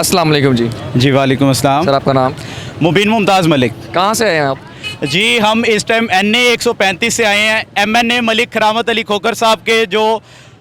अस्सलाम वालेकुम जी। जी वालेकुम अस्सलाम। सर आपका नाम? मुबीन मुमताज़ मलिक। कहाँ से आए हैं आप? जी हम इस टाइम NA 135 से आए हैं। MNA मलिक करामत अली खोकर साहब के जो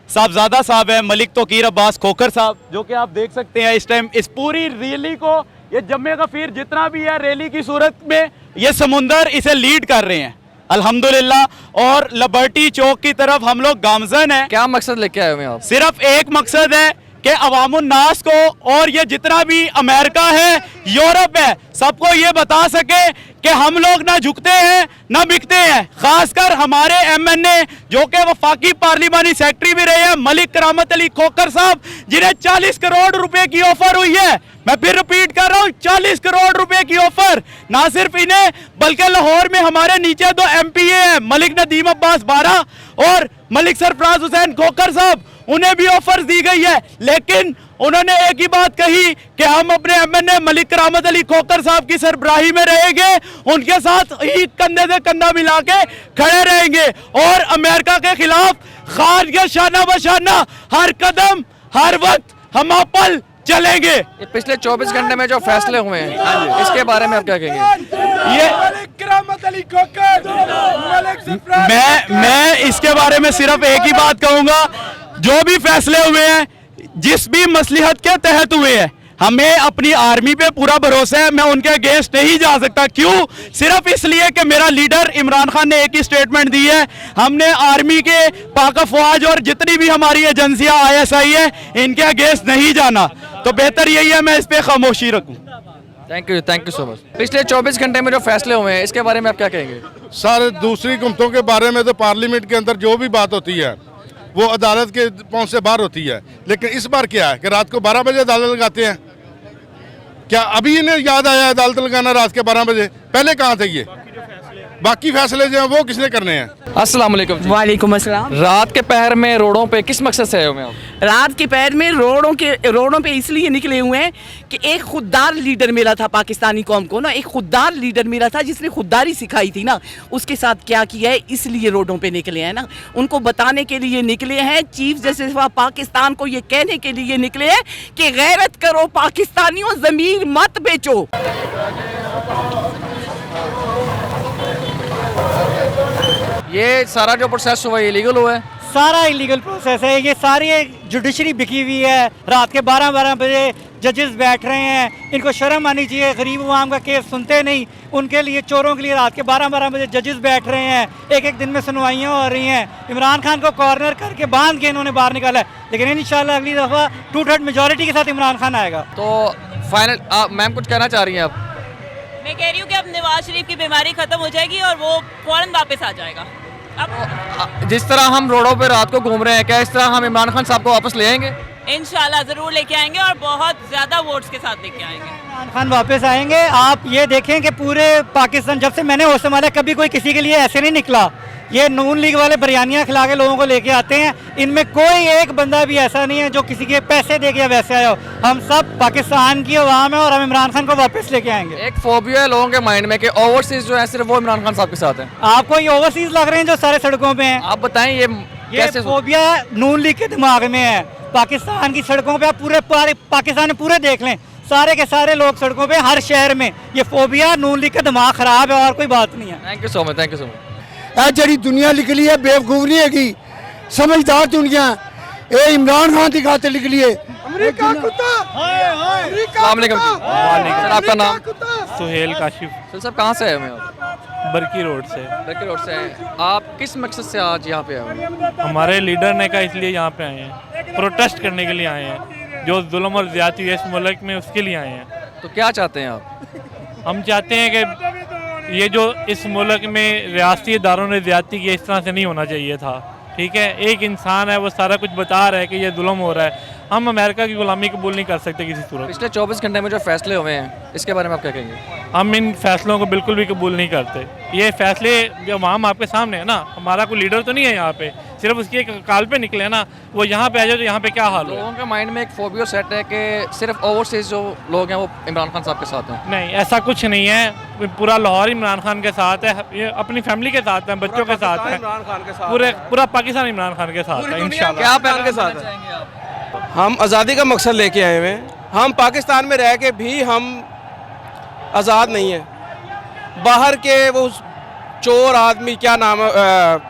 साहबजादा साहब हैं मलिक तोकीर अब्बास खोकर साहब, जो कि आप देख सकते हैं इस टाइम इस पूरी रैली को, ये जम्मे गफीर जितना भी है रैली की सूरत में ये समुंदर इसे लीड कर रहे हैं अल्हम्दुलिल्लाह। और लिबर्टी चौक की तरफ हम लोग गामजन हैं। क्या मकसद लेके आए हुए हैं आप? सिर्फ एक मकसद है कि अवामुन नास को और ये जितना भी अमेरिका है, यूरोप है, सबको ये बता सके कि हम लोग ना झुकते हैं ना बिकते हैं। खासकर हमारे MNA जो कि वफाकी पार्लिमानी सेक्रेटरी भी रहे हैं मलिक करामत अली खोकर साहब, जिन्हें 40 करोड़ रुपए की ऑफर हुई है। मैं फिर रिपीट कर रहा हूँ, 40 करोड़ रुपए की ऑफर। ना सिर्फ इन्हें बल्कि लाहौर में हमारे नीचे 2 MPA हैं, मलिक नदीम अब्बास बारा और मलिक सरफराज हुसैन खोकर साहब, उन्हें भी ऑफर्स दी गई है। लेकिन उन्होंने एक ही बात कही कि हम अपने MNA मलिक करामत अली खोकर साहब की सरबराही में रहेंगे, उनके साथ ही कंधे से कंधा मिला के खड़े रहेंगे और अमेरिका के खिलाफ खारज शाना बशाना हर कदम हर वक्त हम पल चलेंगे। ये पिछले 24 घंटे में जो फैसले हुए हैं इसके बारे में आप क्या कहेंगे? ये मैं इसके बारे में सिर्फ एक ही बात कहूंगा, जो भी फैसले हुए हैं जिस भी मसलिहत के तहत हुए हैं, हमें अपनी आर्मी पे पूरा भरोसा है। मैं उनके अगेंस्ट नहीं जा सकता। क्यों? सिर्फ इसलिए कि मेरा लीडर इमरान खान ने एक ही स्टेटमेंट दी है, हमने आर्मी के पाक अफवाज और जितनी भी हमारी एजेंसियां ISI है इनके अगेंस्ट नहीं जाना। तो बेहतर यही है मैं इस पे खामोशी रखूं। Thank you so much. पिछले 24 घंटे में जो फैसले हुए हैं इसके बारे में आप क्या कहेंगे? सर दूसरी हुकूमतों के बारे में तो पार्लियामेंट के अंदर जो भी बात होती है वो अदालत के पहुंच से बाहर होती है, लेकिन इस बार क्या है कि रात को 12 बजे अदालत लगाते हैं। क्या अभी इन्हें याद आया अदालत लगाना रात के 12 बजे? पहले कहाँ थे ये? बाकी फैसले जो हैं वो किसने करने हैं? अस्सलाम वालेकुम जी। वालेकुम अस्सलाम। रात के पहर में रोडों पे किस मकसद से आए हुए हैं आप? रात के पैर में रोडों पे इसलिए निकले हुए हैं कि एक खुददार लीडर मिला था पाकिस्तानी कौम को ना, एक खुददार लीडर मिला था जिसने खुददारी सिखाई थी ना, उसके साथ क्या किया है, इसलिए रोडों पे निकले हैं ना। उनको बताने के लिए निकले हैं, चीफ जस्टिस ऑफ पाकिस्तान को ये कहने के लिए निकले हैं कि गैरत करो पाकिस्तानियों, ज़मीन मत बेचो। ये सारा जो प्रोसेस हुआ है इलीगल हुआ है? सारा इलीगल प्रोसेस है। ये सारी जुडिशरी बिकी हुई है। रात के 12 बजे जजेस बैठ रहे हैं, इनको शर्म आनी चाहिए। गरीब अवाम का केस सुनते नहीं, उनके लिए चोरों के लिए रात के 12 बजे जजेस बैठ रहे हैं। एक दिन में सुनवाइयाँ हो रही हैं। इमरान खान को कॉर्नर करके बांध के इन्होंने बाहर निकाला है, लेकिन इंशाल्लाह अगली दफ़ा 2/3 मेजोरिटी के साथ इमरान खान आएगा। तो फाइनल मैम कुछ कहना चाह रही हैं आप? मैं कह रही हूँ कि अब नवाज शरीफ की बीमारी खत्म हो जाएगी और वो फौरन वापस आ जाएगा। अब जिस तरह हम रोडों पे रात को घूम रहे हैं, क्या इस तरह हम इमरान खान साहब को वापस ले आएंगे? इंशाल्लाह ज़रूर लेके आएंगे और बहुत ज़्यादा वोट्स के साथ लेके आएंगे। इमरान खान वापस आएंगे। आप ये देखें कि पूरे पाकिस्तान, जब से मैंने होश संभाला, कभी कोई किसी के लिए ऐसे नहीं निकला। ये नून लीग वाले बिरयानियाँ खिला के लोगों को लेके आते हैं, इनमें कोई एक बंदा भी ऐसा नहीं है जो किसी के पैसे दे के वैसे आया हो। हम सब पाकिस्तान की अवाम है और हम इमरान खान को वापस लेके आएंगे। एक फोबिया है लोगों के माइंड में कि ओवरसीज जो है सिर्फ वो इमरान खान साहब के साथ है। आपको ये ओवरसीज लग रहे हैं जो सारे सड़कों पे हैं? आप बताएं ये ये कैसे? फोबिया नून लीग के दिमाग में है। पाकिस्तान की सड़कों पे आप पूरे पाकिस्तान में पूरे देख लें, सारे के सारे लोग सड़कों पे, हर शहर में। ये फोबिया नून लीग का दिमाग खराब है और कोई बात नहीं है। Thank you so much. जी दुनिया निकली है बेवकूफ नहीं हैगी, समझदार दुनिया। ये इमरान खान की खातिर निकली है। अस्सलाम वालेकुम जी। सर आपका नाम? सुहेल काशिफ। सर साहब कहाँ से आए हुए हैं आप? बरकी रोड से। बरकी रोड से हैं। आप किस मकसद से आज यहाँ पे आए हैं? हमारे लीडर ने कहा इसलिए यहाँ पे आए हैं, प्रोटेस्ट करने के लिए आए हैं। जो जुल्म और ज़्यादती है इस मुल्क में उसके लिए आए हैं। तो क्या चाहते हैं आप? हम चाहते हैं कि ये जो इस मुल्क में रियासती इदारों ने ज़्यादती की, इस तरह से नहीं होना चाहिए था। ठीक है, एक इंसान है वो सारा कुछ बता रहा है कि ये जुल्म हो रहा है। हम अमेरिका की गुलामी कबूल नहीं कर सकते किसी सूरत। पिछले 24 घंटे में जो फैसले हुए हैं इसके बारे में आप क्या कहेंगे? हम इन फैसलों को बिल्कुल भी कबूल नहीं करते। ये फैसले जो आवाम आपके सामने है ना, हमारा कोई लीडर तो नहीं है यहाँ पे, सिर्फ उसकी एक काल पे निकले ना, वो यहाँ पे आ जाए तो यहाँ पे क्या हाल हो? लोगों के माइंड में एक फोबिया सेट है कि सिर्फ ओवरसीज जो लोग हैं वो इमरान खान साहब के साथ हैं। नहीं, ऐसा कुछ नहीं है। पूरा लाहौर इमरान खान के साथ है, ये अपनी फैमिली के साथ है, बच्चों के साथ है, पूरा पाकिस्तान इमरान खान के साथ है इंशाल्लाह। क्या पैनल के साथ है? हम आज़ादी का मकसद लेके आए हुए हैं। हम पाकिस्तान में रह के भी हम आज़ाद नहीं हैं। बाहर के वो चोर आदमी, क्या नाम है,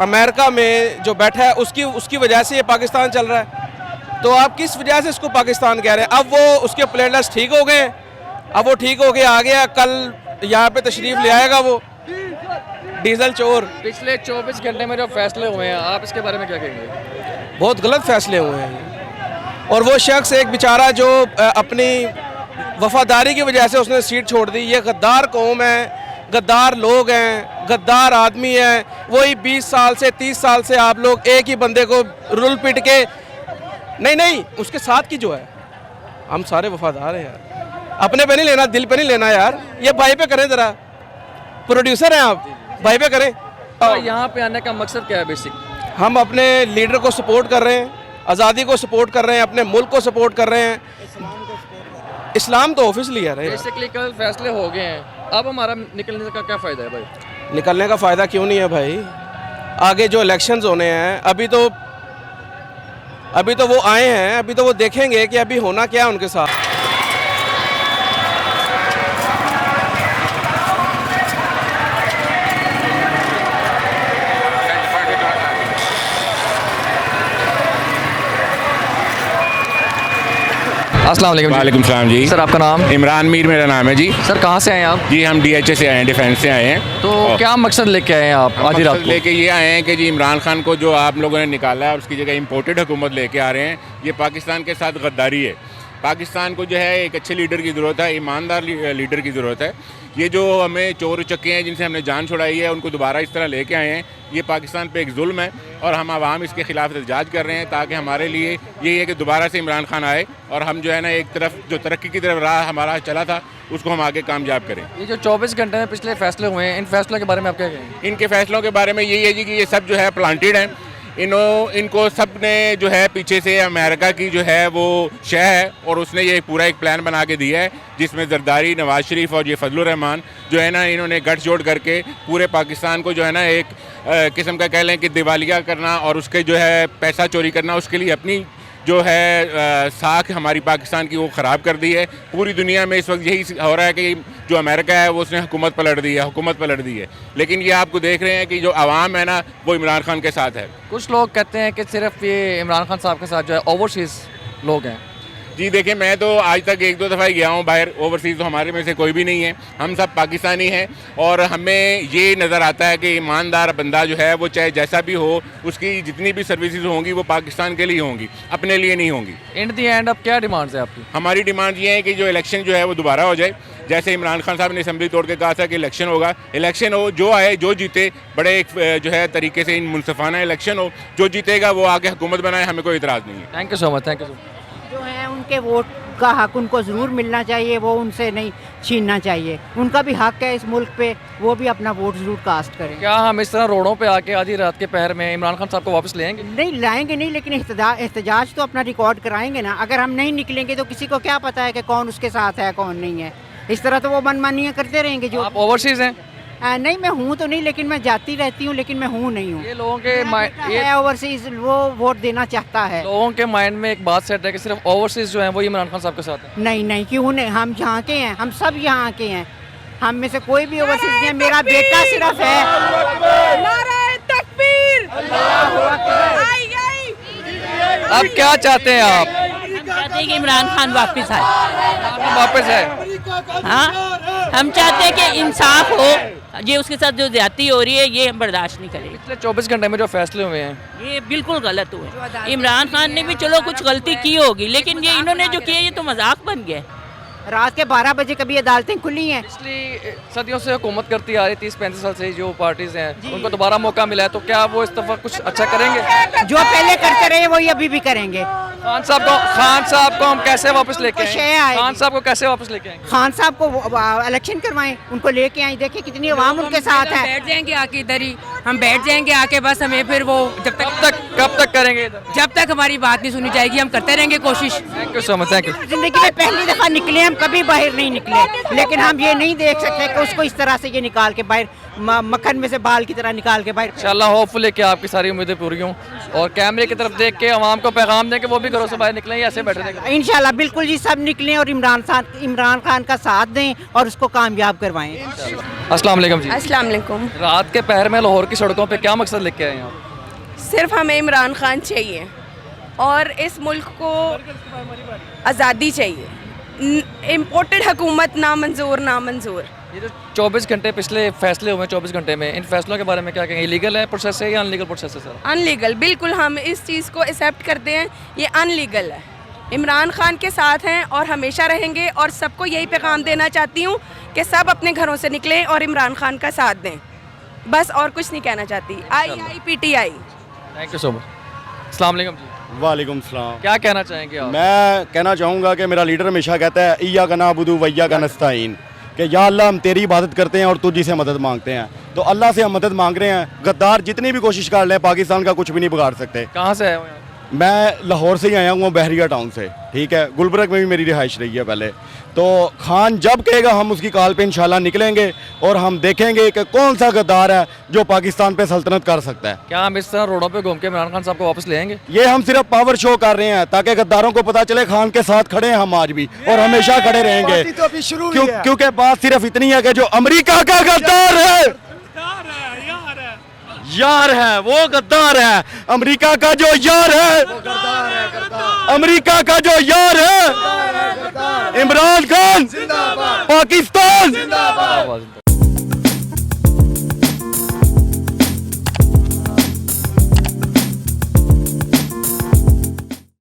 अमेरिका में जो बैठा है, उसकी वजह से ये पाकिस्तान चल रहा है। तो आप किस वजह से इसको पाकिस्तान कह रहे हैं? अब वो उसके प्लेटलेट्स ठीक हो गए, अब वो ठीक हो के आ गया, कल यहाँ पे तशरीफ़ ले आएगा वो डीजल चोर। पिछले 24 घंटे में जो फैसले हुए हैं, आप इसके बारे में क्या कहेंगे? बहुत गलत फैसले हुए हैं। और वो शख्स एक बेचारा जो अपनी वफादारी की वजह से उसने सीट छोड़ दी। ये गद्दार कौम है, गद्दार लोग हैं, गद्दार आदमी हैं। वही 20 साल से 30 साल से आप लोग एक ही बंदे को रुल पिट के, नहीं उसके साथ की जो है, हम सारे वफादार हैं यार। अपने पे नहीं लेना, दिल पे नहीं लेना यार। ये भाई पे करें ज़रा, प्रोड्यूसर हैं आप, भाई पे करें। तो यहाँ पे आने का मकसद क्या है बेसिक? हम अपने लीडर को सपोर्ट कर रहे हैं, आज़ादी को सपोर्ट कर रहे हैं, अपने मुल्क को सपोर्ट कर रहे हैं। इस्लाम तो ऑफिसली है रहे। बेसिकली कल फैसले हो गए हैं, अब हमारा निकलने का क्या फ़ायदा है भाई? निकलने का फ़ायदा क्यों नहीं है भाई? आगे जो इलेक्शंस होने हैं, अभी तो वो आए हैं, अभी तो वो देखेंगे कि अभी होना क्या है उनके साथ। अस्सलाम वालेकुम। वालेकुम सलाम जी। सर आपका नाम? इमरान मीर मेरा नाम है जी। सर कहाँ से आए हैं आप? जी हम DHA से आए हैं, डिफेंस से आए हैं। तो क्या मकसद लेके आए हैं आप आधी रात को? लेके ये आए हैं कि जी इमरान खान को जो आप लोगों ने निकाला है, उसकी जगह इम्पोर्टेड हुकूमत लेके आ रहे हैं। ये पाकिस्तान के साथ गद्दारी है। पाकिस्तान को जो है एक अच्छे लीडर की ज़रूरत है, ईमानदार लीडर की ज़रूरत है। ये जो हमें चोर चक्के हैं जिनसे हमने जान छुड़ाई है, उनको दोबारा इस तरह लेके आए हैं, ये पाकिस्तान पे एक जुल्म है और हम आवाम इसके ख़िलाफ़ एहतजाज कर रहे हैं, ताकि हमारे लिए ये है कि दोबारा से इमरान खान आए और हम जो है ना एक तरफ जो तरक्की की तरफ राह हमारा चला था उसको हम आगे कामयाब करें। ये जो 24 घंटे में पिछले फैसले हुए हैं, इन फैसलों के बारे में आप क्या कहेंगे? इनके फैसलों के बारे में यही है जी कि ये सब जो है प्लांटेड हैं। इनको सब ने जो है पीछे से अमेरिका की जो है वो शह है और उसने ये पूरा एक प्लान बना के दिया है, जिसमें जरदारी, नवाज शरीफ और ये फजलुर रहमान जो है ना, इन्होंने गठजोड़ करके पूरे पाकिस्तान को जो है ना एक किस्म का कह लें कि दिवालिया करना और उसके जो है पैसा चोरी करना, उसके लिए अपनी जो है साख हमारी पाकिस्तान की वो ख़राब कर दी है। पूरी दुनिया में इस वक्त यही हो रहा है कि जो अमेरिका है वो उसने हुकूमत पलट दी है। लेकिन ये आपको देख रहे हैं कि जो आवाम है ना वो इमरान खान के साथ है। कुछ लोग कहते हैं कि सिर्फ ये इमरान खान साहब के साथ जो है ओवरसीज़ लोग हैं। जी देखिए, मैं तो आज तक 1-2 दफ़ा ही गया हूँ बाहर। ओवरसीज़ तो हमारे में से कोई भी नहीं है, हम सब पाकिस्तानी हैं। और हमें ये नज़र आता है कि ईमानदार बंदा जो है वो चाहे जैसा भी हो, उसकी जितनी भी सर्विसेज होंगी वो पाकिस्तान के लिए होंगी, अपने लिए नहीं होंगी। इन दी एंड अब क्या डिमांड्स है आपकी? हमारी डिमांड ये है कि जो इलेक्शन जो है वो दोबारा हो जाए। जैसे इमरान खान साहब ने असम्बली तोड़ के कहा था कि इलेक्शन होगा, इलेक्शन हो, जो आए जो जीते, बड़े एक जो है तरीके से इन मुनसफाना इलेक्शन हो, जो जीतेगा वो आके हुकूमत बनाए, हमें कोई इतराज़ नहीं है। Thank you so much. Thank you so much. जो है उनके वोट का हक उनको ज़रूर मिलना चाहिए, वो उनसे नहीं छीनना चाहिए। उनका भी हक है इस मुल्क पे, वो भी अपना वोट ज़रूर कास्ट करें। क्या हम इस तरह रोडों पे आके आधी रात के पहर में इमरान खान साहब को वापस लेंगे? नहीं लाएंगे नहीं, लेकिन एहतजाज तो अपना रिकॉर्ड कराएंगे ना। अगर हम नहीं निकलेंगे तो किसी को क्या पता है कि कौन उसके साथ है कौन नहीं है। इस तरह तो वो मनमानियाँ करते रहेंगे। जो आप ओवरसीज़ हैं? नहीं, मैं हूँ तो नहीं, लेकिन मैं जाती रहती हूँ, लेकिन मैं हूँ नहीं हूँ। ये लोगों के माइंड ओवरसीज वो वोट देना चाहता है। लोगों के माइंड में एक बात सेट है कि सिर्फ ओवरसीज जो हैं वो इमरान खान साहब के साथ है। नहीं, क्यों नहीं, हम यहाँ के हैं, हम सब यहाँ के हैं। हम में से कोई भी ओवरसीज नहीं है। मेरा बेटा सिर्फ है। नारे तकबीर! अब क्या चाहते हैं आप? हम चाहते हैं कि इमरान खान वापस आए। वापस है? हाँ, हम चाहते हैं कि इंसाफ हो। ये उसके साथ जो ज्यादती हो रही है ये हम बर्दाश्त नहीं करेंगे। पिछले 24 घंटे में जो फैसले हुए हैं ये बिल्कुल गलत हुआ। इमरान खान ने भी चलो कुछ गलती की होगी, लेकिन ये इन्होंने जो किया ये तो मजाक बन गया। रात के 12 बजे कभी अदालतें खुली हैं। इसलिए सदियों से हुकूमत करती आ रही 30-35 साल से जो पार्टीज हैं उनको दोबारा मौका मिला है, तो क्या वो इस दफा कुछ अच्छा करेंगे? जो पहले करते रहे वही अभी भी करेंगे। खान साहब को हम कैसे वापस लेके आएं? खान साहब को कैसे वापस लेके आएंगे? खान साहब को इलेक्शन करवाएं, उनको लेके आए। देखिए कितनी आवाम उनके साथ है। बैठ जाएंगे आके इधर ही, हम बैठ जाएंगे आके, बस हमें फिर वो जब तक कब तक करेंगे इधर? जब तक हमारी बात नहीं सुनी जाएगी हम करते रहेंगे कोशिश। Thank you so much, thank you. जिंदगी में पहली दफा निकले, हम कभी बाहर नहीं निकले, लेकिन हम ये नहीं देख सकते कि उसको इस तरह से ये निकाल के बाहर मक्खन में से बाल की तरह निकाल के बाहर। इंशाल्लाह होपफुली कि आपकी सारी उम्मीदें पूरी हों और कैमरे की तरफ देख के आवाम को पैगाम दें कि वो भी घरों से बाहर निकलें या ऐसे बैठे रहेंगे। इंशाल्लाह बिल्कुल जी, सब निकलें और इमरान खान का साथ दें और उसको कामयाब करवाएं। अस्सलाम वालेकुम जी। अस्सलाम वालेकुम। रात के पहर में लाहौर की सड़कों पे क्या मकसद लेके आए हैं आप? सिर्फ हमें इमरान खान चाहिए और इस मुल्क को आज़ादी चाहिए। इम्पोर्टेड हुकूमत नामंजूर नामंजूर। ये जो 24 घंटे पिछले फैसले हुए 24 घंटे में, इन फैसलों के बारे में क्या कहेंगे? इलीगल है प्रोसेस है या अनलीगल प्रोसेस है सर? अनलीगल, बिल्कुल हम इस चीज़ को एक्सेप्ट करते हैं, ये अनलीगल है। इमरान खान के साथ हैं और हमेशा रहेंगे और सबको यही पैगाम देना चाहती हूँ कि सब अपने घरों से निकलें और इमरान खान का साथ दें, बस और कुछ नहीं कहना चाहती। IIPTI। Thank you so much. अस्सलाम वालेकुम जी। वालेकुम सलाम। क्या कहना चाहेंगे आप? मैं कहना चाहूँगा कि मेरा लीडर हमेशा कहता है इया का नाबुदु वैया का नस्ताइन, कि या अल्लाह हम तेरी इबादत करते हैं और तुझी से मदद मांगते हैं। तो अल्लाह से हम मदद मांग रहे हैं। गद्दार जितनी भी कोशिश कर लें पाकिस्तान का कुछ भी नहीं बिगाड़ सकते। कहाँ से आए हो यहाँ? मैं लाहौर से ही आया हूँ, बहरिया टाउन से, ठीक है। गुलबर्ग में भी मेरी रिहाइश रही है पहले। तो खान जब कहेगा हम उसकी कॉल पे इंशाल्लाह निकलेंगे और हम देखेंगे कि कौन सा गद्दार है जो पाकिस्तान पे सल्तनत कर सकता है। क्या हम इस तरह रोडों पे घूम के इमरान खान साहब को वापस ले आएंगे? ये हम सिर्फ पावर शो कर रहे हैं ताकि गद्दारों को पता चले खान के साथ खड़े हैं हम आज भी और हमेशा खड़े रहेंगे। क्योंकि बात सिर्फ इतनी है कि जो अमेरिका का गद्दार है, यार है, वो गद्दार है। अमेरिका का जो यार है, अमेरिका का जो यार है, इमरान खान, पाकिस्तान।